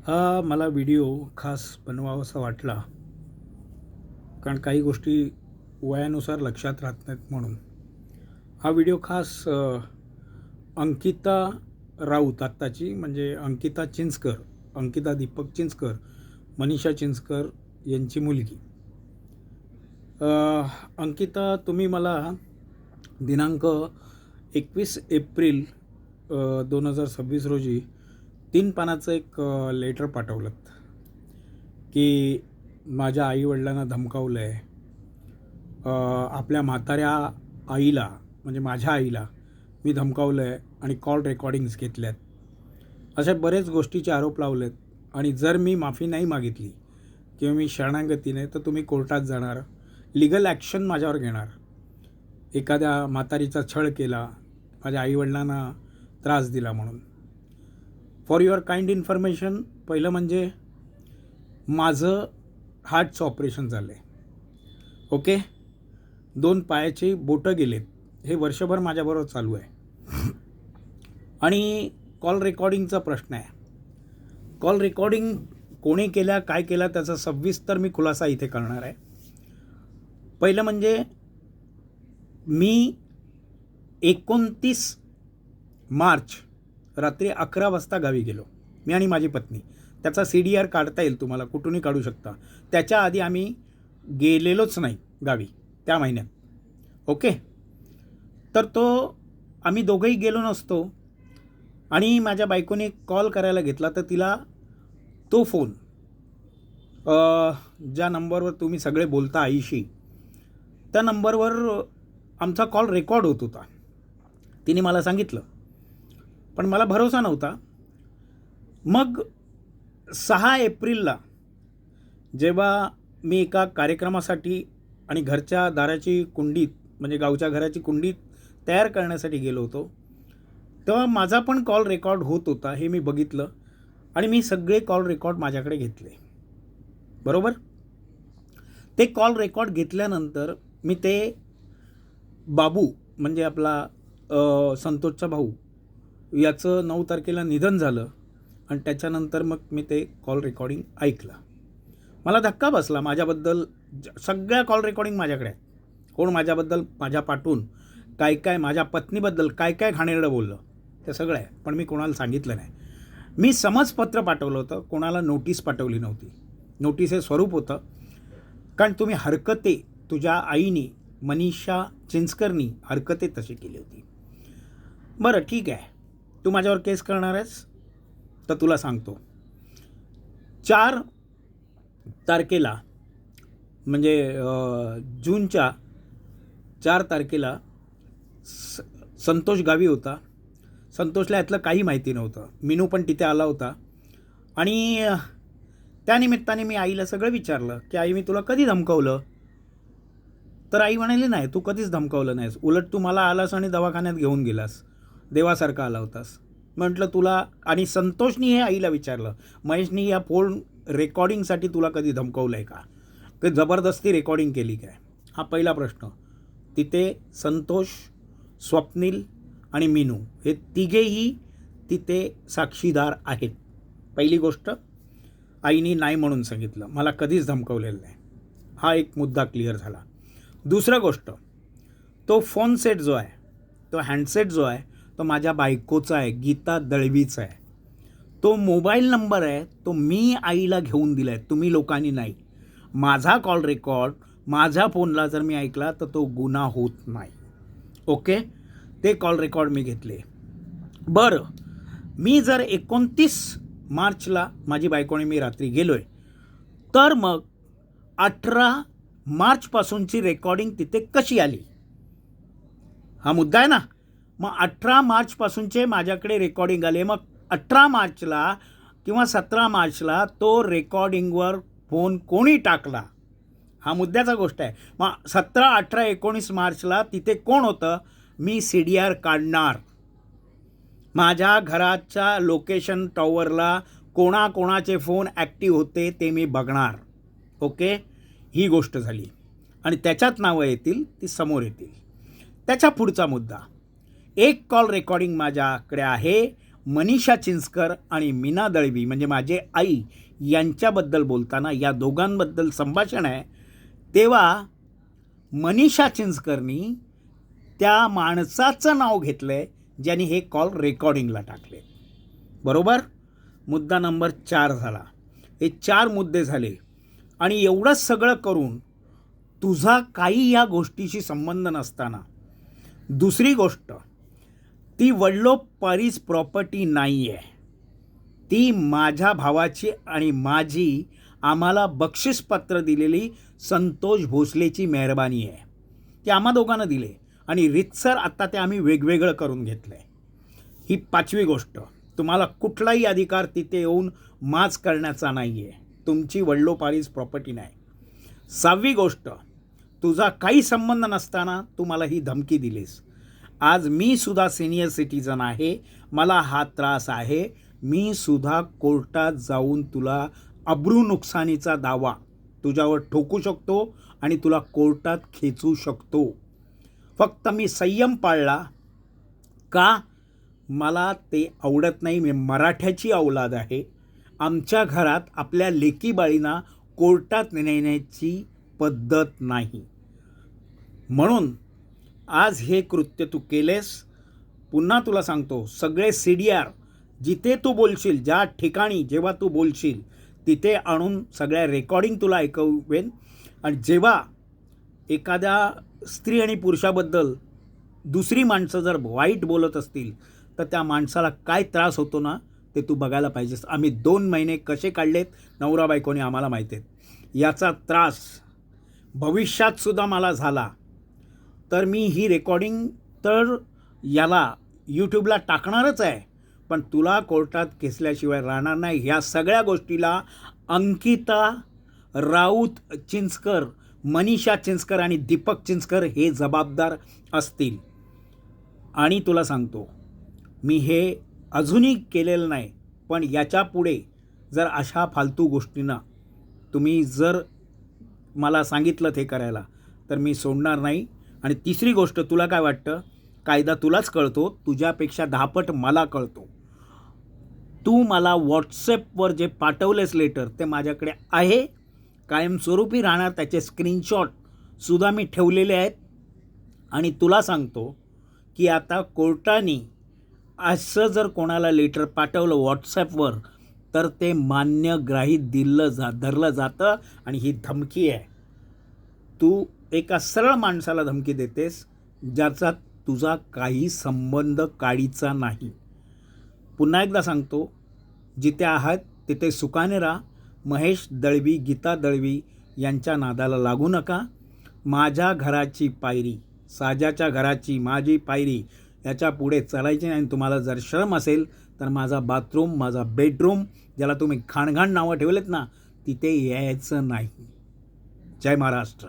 हा मला व्हिडिओ खास बनवावासा वाटला, कारण काही गोष्टी वयानुसार लक्षात राहत नाहीत म्हणून. हा व्हिडिओ खास अंकिता राऊत आत्ताची म्हणजे अंकिता चिंचकर, अंकिता दीपक चिंचकर, मनीषा चिंचकर यांची मुलगी. अंकिता, तुम्ही मला दिनांक 21 एप्रिल 2026 रोजी 3 पानाचं एक लेटर पाठवलं की माझ्या आईवडिलांना धमकावलं आहे, आपल्या म्हाताऱ्या आईला म्हणजे माझ्या आईला मी धमकावलं आहे आणि कॉल रेकॉर्डिंग्स घेतल्यात, अशा बरेच गोष्टीचे आरोप लावलेत. आणि जर मी माफी नाही मागितली किंवा मी शरणागतीने तर तुम्ही कोर्टात जाणार, लिगल ॲक्शन माझ्यावर घेणार. एखाद्या म्हातारीचा छळ केला, माझ्या आईवडिलांना त्रास दिला म्हणून. फॉर युअर काइंड इन्फॉर्मेशन, पहिलं म्हणजे माझं हार्टचं ऑपरेशन झालं आहे. ओके, 2 पायाची बोटं गेलेत. हे वर्षभर माझ्याबरोबर चालू आहे. आणि कॉल रेकॉर्डिंगचा प्रश्न आहे. कॉल रेकॉर्डिंग कोणी केल्या, काय केल्या, त्याचा सविस्तर मी खुलासा इथे करणार आहे. पहिलं म्हणजे मी 29 मार्च रात्री 11 वाजता गावी गेलो, मी आणि माझी पत्नी. त्याचा CDR काढता येईल तुम्हाला, कुठूनही काढू शकता. त्याच्या आधी आम्ही गेलेलोच नाही गावी त्या महिन्यात. ओके, तर आम्ही दोघंही गेलो नसतो. आणि माझ्या बायकोने कॉल करायला घेतला तर तिला तो फोन, ज्या नंबरवर तुम्ही सगळे बोलता आईशी, त्या नंबरवर आमचा कॉल रेकॉर्ड होत होता. तिने मला सांगितलं, पण मला भरोसा नव्हता. मग 6 एप्रिलला जेव्हा मी एका कार्यक्रमासाठी आणि घरच्या दाराची कुंडीत म्हणजे गावच्या घराची कुंडीत तयार करण्यासाठी गेलो होतो, तेव्हा माझा पण कॉल रेकॉर्ड होत होता हे मी बघितलं. आणि मी सगळे कॉल रेकॉर्ड माझ्याकडे घेतले. बरोबर, ते कॉल रेकॉर्ड घेतल्यानंतर मी ते बाबू म्हणजे आपला संतोषचा भाऊ, याचं 9 तारखेला निधन झालं. आणि त्याच्यानंतर मग मी ते कॉल रेकॉर्डिंग ऐकलं. मला धक्का बसला. माझ्याबद्दल सगळ्या कॉल रेकॉर्डिंग माझ्याकडे आहेत. कोण माझ्याबद्दल, माझ्या पाठून काय काय, माझ्या पत्नीबद्दल काय काय घाणेरडं बोललं, ते सगळं आहे. पण मी कोणाला सांगितलं नाही. मी समजपत्र पाठवलं होतं, कोणाला नोटीस पाठवली नव्हती. नोटीस हे स्वरूप होतं, कारण तुम्ही हरकते, तुझ्या आईनी मनीषा चिंचकरनी हरकते तशी केली होती. बरं ठीक आहे, तू माझ्यावर केस करणार आहेस तर तुला सांगतो. 4 तारखेला म्हणजे जूनच्या 4 तारखेला संतोष गावी होता. संतोषला यातलं काही माहिती नव्हतं. मीनू पण तिथे आला होता. आणि त्यानिमित्ताने मी आईला सगळं विचारलं की आई, मी तुला कधी धमकावलं? तर आई म्हणाली, नाही, तू कधीच धमकावलं नाहीस, उलट तू मला आलास आणि दवाखान्यात घेऊन गेलास, देवासारखा आला होतास. म्हटलं तुला, आणि संतोषनी हे आईला विचारलं, महेशनी या फोन रेकॉर्डिंगसाठी तुला कधी धमकावलं आहे का, की जबरदस्ती रेकॉर्डिंग केली काय? हा पहिला प्रश्न. तिथे संतोष, स्वप्नील आणि मीनू हे तिघेही तिथे साक्षीदार आहेत. पहिली गोष्ट, आईनी नाही म्हणून सांगितलं, मला कधीच धमकावलेलं नाही. हा एक मुद्दा क्लिअर झाला. दुसरा गोष्ट, तो फोन सेट जो आहे, तो हँडसेट जो आहे, तो माझ्या बायकोचा आहे, गीता दळवीचा आहे. तो मोबाईल नंबर आहे, तो मी आईला घेऊन दिला आहे, तुम्ही लोकांनी नाही. माझा कॉल रेकॉर्ड माझ्या फोनला जर मी ऐकला तर तो गुन्हा होत नाही. ओके, ते कॉल रेकॉर्ड मी घेतले. बरं, मी जर 29 मार्चला माझी बायकोने मी रात्री गेलो आहे, तर मग 18 मार्चपासूनची रेकॉर्डिंग तिथे कशी आली? हा मुद्दा आहे ना. मग 18 मार्चपासूनचे माझ्याकडे रेकॉर्डिंग आले. मग 18 मार्चला किंवा 17 मार्चला तो रेकॉर्डिंगवर फोन कोणी टाकला, हा मुद्द्याचा गोष्ट आहे. मग 17, 18, 19 मार्चला तिथे कोण होतं? मी CDR काढणार. माझ्या घराच्या लोकेशन टॉवरला कोणाकोणाचे फोन ॲक्टिव्ह होते ते मी बघणार. ओके, ही गोष्ट झाली. आणि त्याच्यात नावं येतील, ती समोर येतील. त्याच्या पुढचा मुद्दा, एक कॉल रेकॉर्डिंग माझ्याकडे आहे, मनीषा चिंचकर आणि मीना दळवी म्हणजे माझे आई यांच्याबद्दल बोलताना या दोघांबद्दल संभाषण आहे, तेव्हा मनीषा चिंचकरनी त्या माणसाचं नाव घेतलं आहे ज्यांनी हे कॉल रेकॉर्डिंगला टाकले. बरोबर. मुद्दा नंबर 4 झाला. हे 4 मुद्दे झाले. आणि एवढंच सगळं करून तुझा काही या गोष्टीशी संबंध नसताना दुसरी गोष्ट, ती वडिलोपार्जित प्रॉपर्टी नाही आहे, ती माझ्या भावाची आणि माझी आम्हाला बक्षीसपत्र दिलेली संतोष भोसलेची मेहरबानी आहे. ती आम्हा दोघांना दिले आणि रितसर आत्ता ते आम्ही वेगवेगळं करून घेतलं आहे. ही 5वी गोष्ट. तुम्हाला कुठलाही अधिकार तिथे येऊन माच करण्याचा नाही आहे. तुमची वडिलोपार्जित प्रॉपर्टी नाही. 6वी गोष्ट, तुझा काही संबंध नसताना तू मला ही धमकी दिलीस. आज मी सुद्धा सिनियर सिटीजन आहे, मला हा त्रास आहे. मी सुद्धा कोर्टात जाऊन तुला अब्रू नुकसानीचा दावा तुझ्यावर ठोकू शकतो आणि तुला कोर्टात खेचू शकतो. फक्त मी संयम पाळला का? मला ते आवडत नाही. मी मराठ्याची औलाद आहे. आमच्या घरात आपल्या लेकीबाळींना कोर्टात नेण्याची पद्धत नाही. म्हणून आज हे कृत्य तू केलेस. पुन्हा तुला सांगतो, सगळे CDR जिथे तू बोलशील, ज्या ठिकाणी जेव्हा तू बोलशील तिथे आणून सगळ्या रेकॉर्डिंग तुला ऐकवेन. आणि जेव्हा एखाद्या स्त्री आणि पुरुषाबद्दल दुसरी माणसं जर वाईट बोलत असतील तर त्या माणसाला काय त्रास होतो ना, ते तू बघायला पाहिजेस. आम्ही 2 महिने कसे काढलेत नवरा बायकोने आम्हाला माहिती आहेत. याचा त्रास भविष्यातसुद्धा मला झाला तर मी ही रेकॉर्डिंग तर याला यूट्यूबला टाकणारच आहे, पण तुला कोर्टात खेचल्याशिवाय राहणार नाही. ह्या सगळ्या गोष्टीला अंकिता राऊत चिंचकर, मनीषा चिंचकर आणि दीपक चिंचकर हे जबाबदार असतील. आणि तुला सांगतो, मी हे अजूनही केलेलं नाही, पण याच्या पुढे जर अशा फालतू गोष्टींना तुम्ही जर मला सांगितलं ते करायला तर मी सोडणार नाही. आणि तिसरी गोष्ट, तुला काय वाटतं, कायदा तुलाच कळतो, तुझ्यापेक्षा 10 पट मला कळतो. तू मला व्हॉट्सॲपवर जे पाठवलेस लेटर ते माझ्याकडे आहे, कायमस्वरूपी राहणार. त्याचे स्क्रीनशॉटसुद्धा मी ठेवलेले आहेत. आणि तुला सांगतो की आता कोर्टाने असं जर कोणाला लेटर पाठवलं व्हॉट्सॲपवर तर ते मान्यग्राहित धरलं जातं. आणि ही धमकी आहे. तू एका सरळ माणसाला धमकी देतेस ज्याचा तुझा काही संबंध काडीचा नाही. पुन्हा एकदा सांगतो, जिथे आहात तिथे सुखाने राहा. महेश दळवी, गीता दळवी यांच्या नादाला लागू नका. माझ्या घराची पायरी, साजाच्या घराची माझी पायरी, याच्या पुढे चालायची नाही. तुम्हाला जर शरम असेल तर माझा बाथरूम, माझा बेडरूम, ज्याला तुम्ही घाणघाण नावं ठेवलेत ना, तिथे यायचं नाही. जय महाराष्ट्र.